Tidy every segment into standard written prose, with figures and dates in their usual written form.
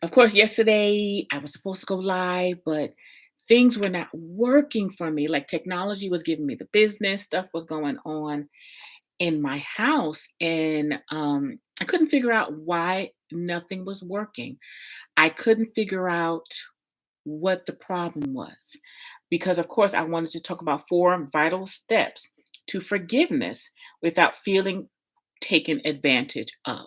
Of course, yesterday I was supposed to go live, but things were not working for me. Like technology was giving me the business, stuff was going on in my house, and I couldn't figure out why nothing was working. I couldn't figure out what the problem was because, of course, I wanted to talk about four vital steps to forgiveness without feeling taken advantage of.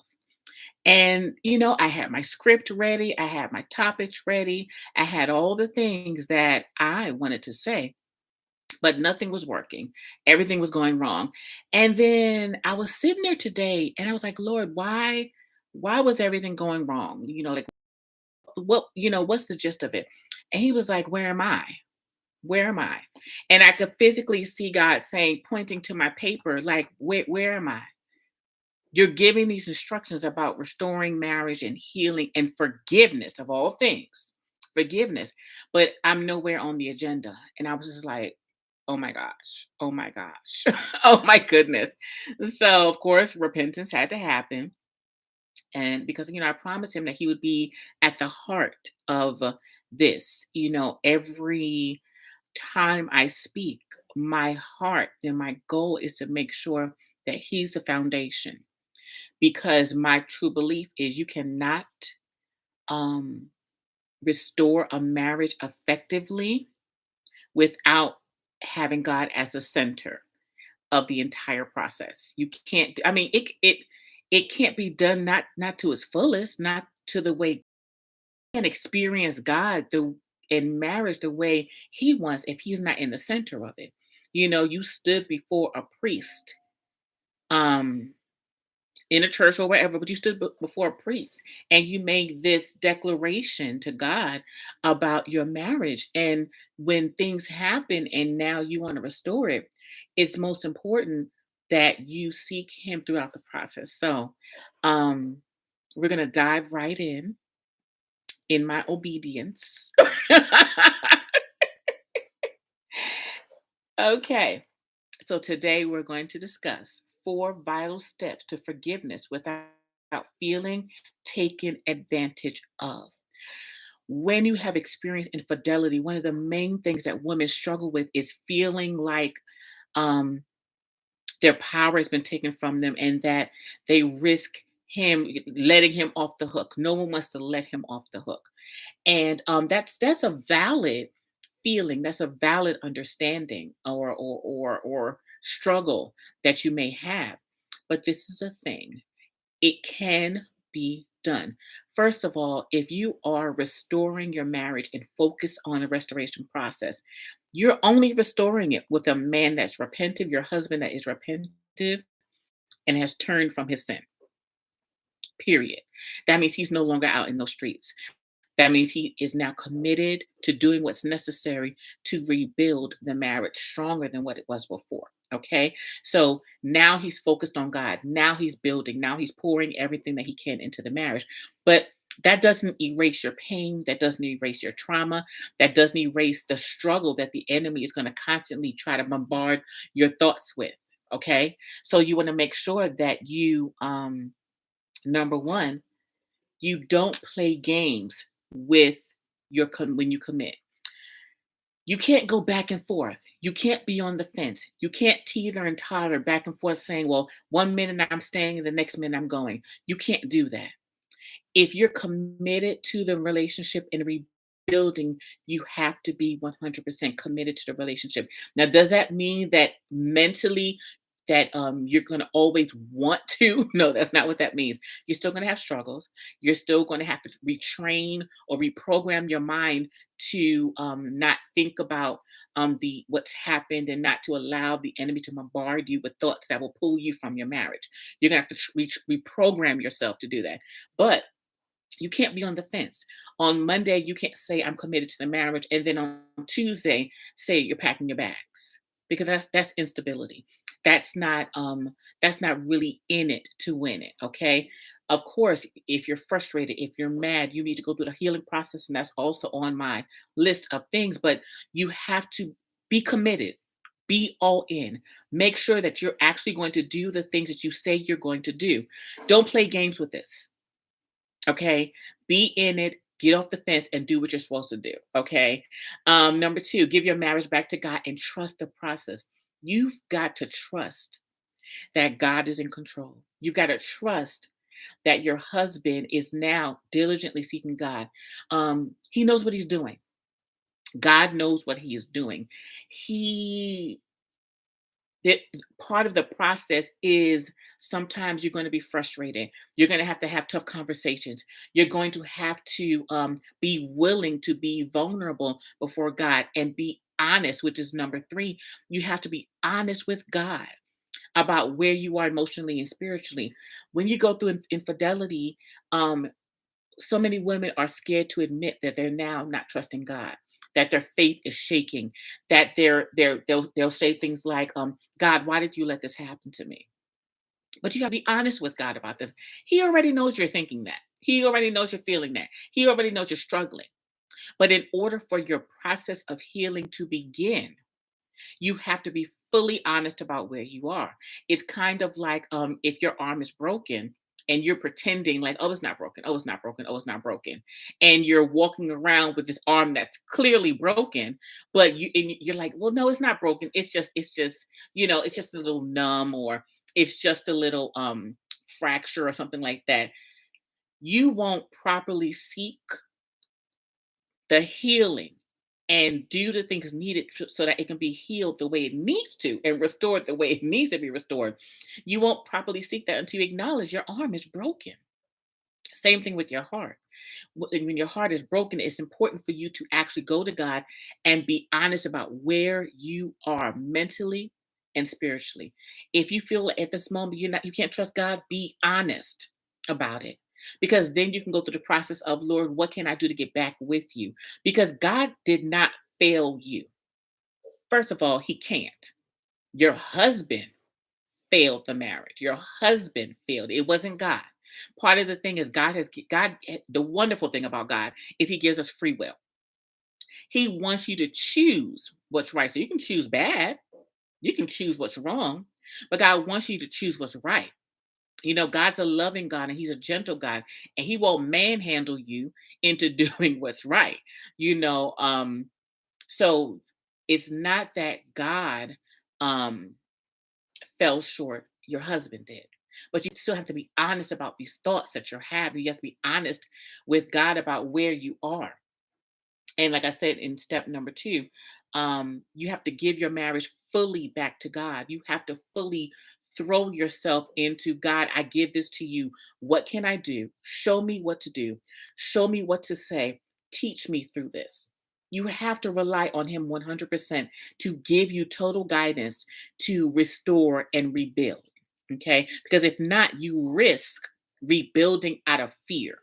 And, I had my script ready, I had my topics ready, I had all the things that I wanted to say, but nothing was working. Everything was going wrong. And then I was sitting there today and I was like, Lord, why was everything going wrong? Like what's the gist of it? And he was like, where am I? Where am I? And I could physically see God saying, pointing to my paper, like, where am I? You're giving these instructions about restoring marriage and healing and forgiveness of all things, forgiveness. But I'm nowhere on the agenda. And I was just like, oh my gosh, oh my gosh, oh my goodness. So, of course, repentance had to happen. And because, I promised him that he would be at the heart of this, every time I speak, my heart and my goal is to make sure that he's the foundation because my true belief is you cannot um, restore a marriage effectively without having God as the center of the entire process. You can't. I mean, it can't be done not to its fullest, not to the way you can experience God in marriage the way He wants if He's not in the center of it. You stood before a priest. Um, in a church or wherever, but you stood before a priest and you made this declaration to God about your marriage. And when things happen and now you want to restore it, it's most important that you seek Him throughout the process. So, um, we're going to dive right in my obedience. Okay. So today we're going to discuss four vital steps to forgiveness without feeling taken advantage of. When you have experienced infidelity, one of the main things that women struggle with is feeling like um, their power has been taken from them and that they risk him letting him off the hook. No one wants to let him off the hook. And that's a valid feeling, that's a valid understanding or struggle that you may have. But this is a thing. It can be done. First of all, if you are restoring your marriage and focus on the restoration process, you're only restoring it with a man that's repentive, your husband that is repentive and has turned from his sin. Period. That means he's no longer out in those streets. That means he is now committed to doing what's necessary to rebuild the marriage stronger than what it was before. Okay. So now he's focused on God. Now he's building. Now he's pouring everything that he can into the marriage. But that doesn't erase your pain. That doesn't erase your trauma. That doesn't erase the struggle that the enemy is going to constantly try to bombard your thoughts with. Okay. So you want to make sure that you, number one, you don't play games with when you commit. You can't go back and forth. You can't be on the fence. You can't teeter and totter back and forth saying, well, one minute I'm staying, the next minute I'm going. You can't do that. If you're committed to the relationship and rebuilding, you have to be 100% committed to the relationship. Now, does that mean that mentally that you're going to always want to? No, that's not what that means. You're still going to have struggles. You're still going to have to retrain or reprogram your mind to not think about the what's happened and not to allow the enemy to bombard you with thoughts that will pull you from your marriage. You're going to have to reprogram yourself to do that. But you can't be on the fence. On Monday, you can't say I'm committed to the marriage, and then on Tuesday say you're packing your bags because that's instability. That's not really in it to win it. Okay. Of course, if you're frustrated, if you're mad, you need to go through the healing process, and that's also on my list of things. But you have to be committed, be all in. Make sure that you're actually going to do the things that you say you're going to do. Don't play games with this. Okay. Be in it. Get off the fence and do what you're supposed to do. Okay. Number two, give your marriage back to God and trust the process. You've got to trust that God is in control. You've got to trust that your husband is now diligently seeking God. He knows what he's doing. God knows what he is doing. He that Part of the process is sometimes you're going to be frustrated. You're going to have tough conversations. You're going to have to be willing to be vulnerable before God and be honest, which is number three. You have to be honest with God about where you are emotionally and spiritually. When you go through infidelity, um, so many women are scared to admit that they're now not trusting God, that their faith is shaking, that they'll say things like, God, why did you let this happen to me? But you gotta be honest with God about this. He already knows you're thinking that. He already knows you're feeling that. He already knows you're struggling. But in order for your process of healing to begin, you have to be fully honest about where you are. It's kind of like if your arm is broken and you're pretending like, oh, it's not broken, oh, it's not broken, oh, it's not broken. And you're walking around with this arm that's clearly broken, but you're like, well, no, it's not broken. It's just, it's just a little numb, or it's just a little fracture or something like that. You won't properly seek the healing and do the things needed so that it can be healed the way it needs to and restored the way it needs to be restored. You won't properly seek that until you acknowledge your arm is broken. Same thing with your heart. When your heart is broken, it's important for you to actually go to God and be honest about where you are mentally and spiritually. If you feel at this moment you can't trust God, be honest about it. Because then you can go through the process of, Lord, what can I do to get back with you? Because God did not fail you. First of all, he can't. Your husband failed the marriage. Your husband failed. It wasn't God. Part of the thing is the wonderful thing about God is he gives us free will. He wants you to choose what's right. So you can choose bad, you can choose what's wrong, but God wants you to choose what's right. God's a loving God and he's a gentle God, and he won't manhandle you into doing what's right. You know, so it's not that God um fell short, your husband did. But you still have to be honest about these thoughts that you're having. You have to be honest with God about where you are. And like I said in step number two, you have to give your marriage fully back to God. You have to fully throw yourself into God. I give this to you. What can I do? Show me what to do. Show me what to say. Teach me through this. You have to rely on Him 100% to give you total guidance to restore and rebuild. Okay? Because if not, you risk rebuilding out of fear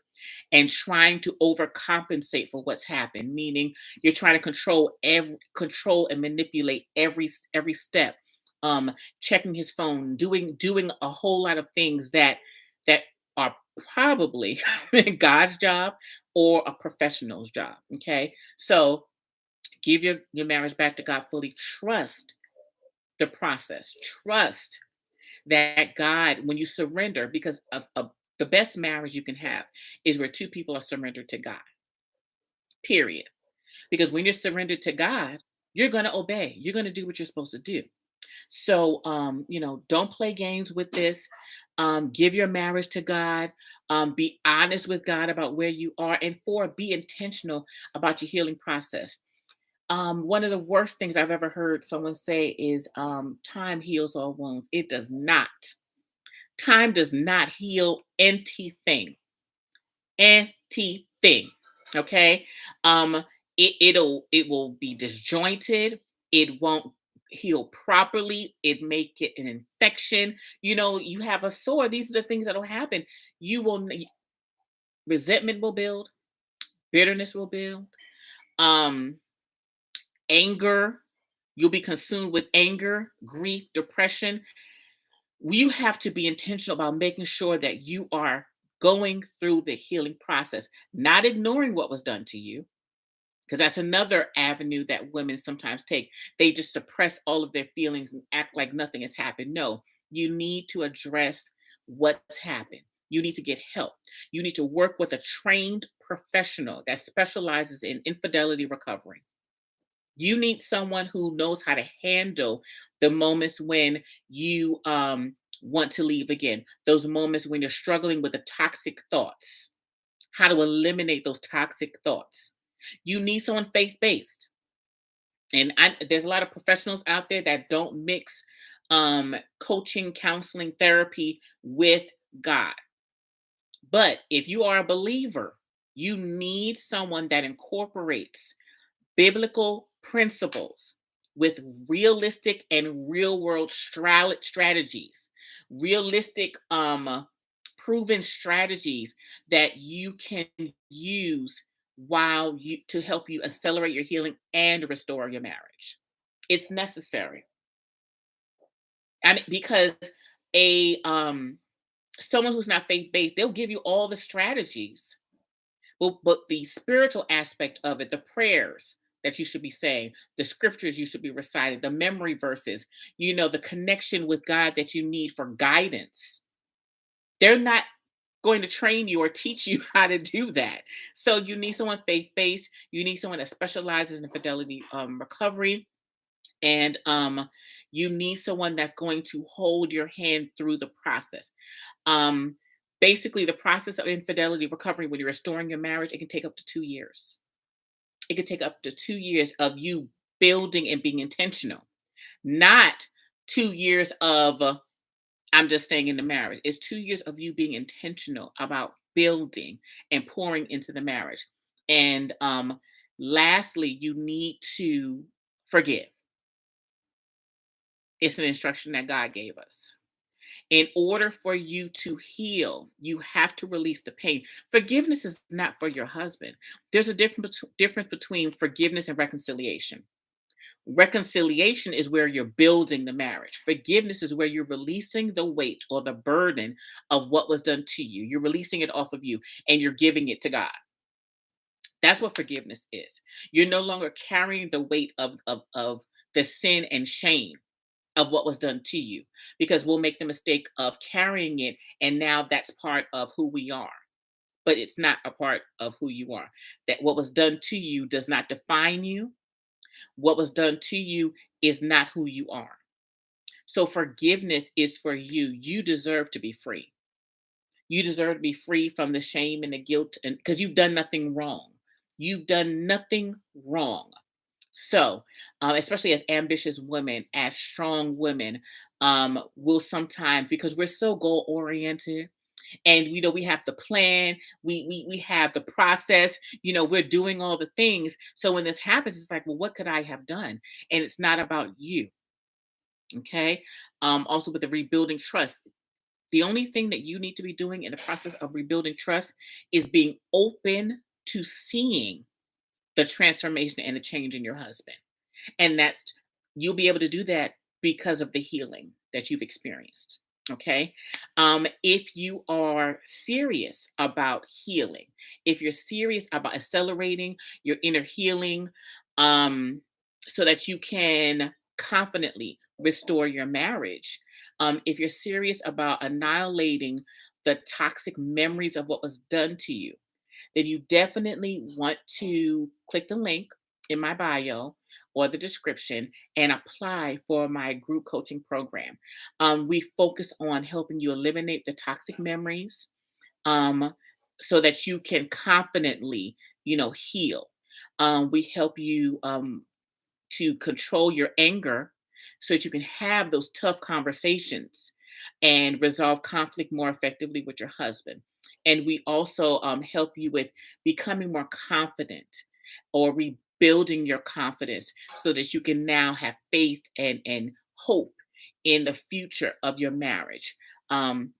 and trying to overcompensate for what's happened, meaning you're trying to control and manipulate every step, um checking his phone, doing a whole lot of things that are probably God's job or a professional's job. Okay, so give your marriage back to God fully. Trust the process. Trust that God, when you surrender, because of the best marriage you can have is where two people are surrendered to God, period. Because when you're surrendered to God, you're going to obey, you're going to do what you're supposed to do. So, don't play games with this. Give your marriage to God. Be honest with God about where you are. And four, be intentional about your healing process. One of the worst things I've ever heard someone say is time heals all wounds. It does not. Time does not heal anything. Anything. Okay. It will be disjointed. It won't heal properly. It make it an infection. You have a sore. These are the things that'll happen. You will Resentment will build, bitterness will build, um, anger. You'll be consumed with anger, grief, depression. You have to be intentional about making sure that you are going through the healing process, not ignoring what was done to you, because that's another avenue that women sometimes take. They just suppress all of their feelings and act like nothing has happened. No, you need to address what's happened. You need to get help. You need to work with a trained professional that specializes in infidelity recovery. You need someone who knows how to handle the moments when you want to leave again, those moments when you're struggling with the toxic thoughts, how to eliminate those toxic thoughts. You need someone faith based. And there's a lot of professionals out there that don't mix coaching, counseling, therapy with God. But if you are a believer, you need someone that incorporates biblical principles with realistic and real world strategies, realistic proven strategies that you can use while you to help you accelerate your healing and restore your marriage. It's necessary. I mean, because a someone who's not faith based, they'll give you all the strategies. But the spiritual aspect of it, the prayers that you should be saying, the scriptures you should be reciting, the memory verses, the connection with God that you need for guidance. They're not going to train you or teach you how to do that. So you need someone faith based. You need someone that specializes in fidelity recovery, and you need someone that's going to hold your hand through the process. Um, Basically, the process of infidelity recovery when you're restoring your marriage, it can take up to 2 years. It could take up to 2 years of you building and being intentional, not 2 years of I'm just staying in the marriage. It's 2 years of you being intentional about building and pouring into the marriage. And lastly, you need to forgive. It's an instruction that God gave us. In order for you to heal, you have to release the pain. Forgiveness is not for your husband. There's a difference between forgiveness and reconciliation. Reconciliation is where you're building the marriage. Forgiveness is where you're releasing the weight or the burden of what was done to you. You're releasing it off of you and you're giving it to God. That's what forgiveness is. You're no longer carrying the weight of the sin and shame of what was done to you, because we'll make the mistake of carrying it and now that's part of who we are, but it's not a part of who you are. That what was done to you does not define you. What was done to you is not who you are. So forgiveness is for you. You deserve to be free. You deserve to be free from the shame and the guilt, and because you've done nothing wrong. You've done nothing wrong. So, especially as ambitious women, as strong women, will sometimes, because we're so goal oriented, and we have the plan, we have the process, we're doing all the things. So when this happens, it's like, well, what could I have done? And it's not about you. Okay. Also with the rebuilding trust, the only thing that you need to be doing in the process of rebuilding trust is being open to seeing the transformation and the change in your husband. And that's you'll be able to do that because of the healing that you've experienced. Okay. If you are serious about healing, if you're serious about accelerating your inner healing, um, so that you can confidently restore your marriage, if you're serious about annihilating the toxic memories of what was done to you, then you definitely want to click the link in my bio or the description and apply for my group coaching program. We focus on helping you eliminate the toxic memories, um, so that you can confidently, heal. We help you to control your anger so that you can have those tough conversations and resolve conflict more effectively with your husband. And we also help you with becoming more confident or rebuilding your confidence so that you can now have faith and hope in the future of your marriage. Um,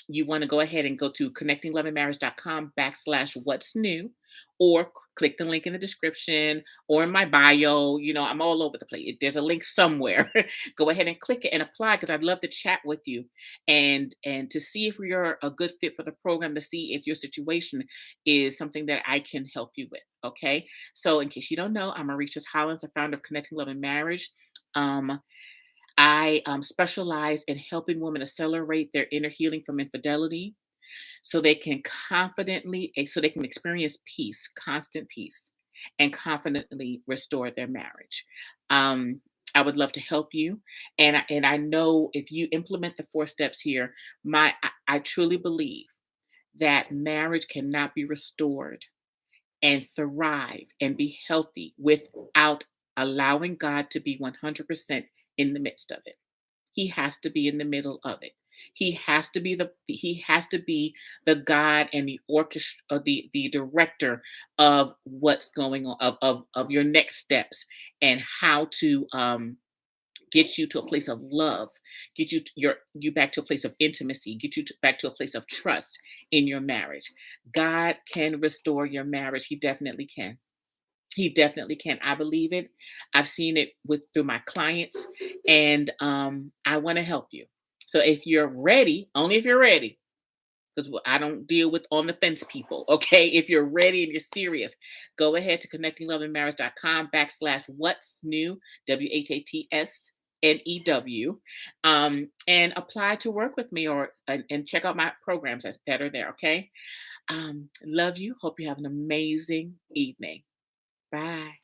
you want to go ahead and go to connectingloveandmarriage.com/what's new, or click the link in the description or in my bio. I'm all over the place. There's a link somewhere. Go ahead and click it and apply, because I'd love to chat with you and to see if you're a good fit for the program, to see if your situation is something that I can help you with. Okay. So in case you don't know, I'm Arrettres Hollins, the founder of Connecting Love and Marriage. Um, I specialize in helping women accelerate their inner healing from infidelity. so they can so they can experience peace, constant peace, and confidently restore their marriage. Um, I would love to help you, and I know if you implement the 4 steps here, I truly believe that marriage cannot be restored and thrive and be healthy without allowing God to be 100% in the midst of it. He has to be in the middle of it. He has to be the God and the orchestra, the director of what's going on, of your next steps, and how to get you to a place of love, get you back to a place of intimacy, get you back to a place of trust in your marriage. God can restore your marriage. He definitely can. He definitely can. I believe it. I've seen it with through my clients, and I want to help you. So if you're ready, only if you're ready, because I don't deal with on the fence people. Okay. If you're ready and you're serious, go ahead to connectingloveandmarriage.com/what's new, WHATSNEW, and apply to work with me and check out my programs that are there. Okay. Love you. Hope you have an amazing evening. Bye.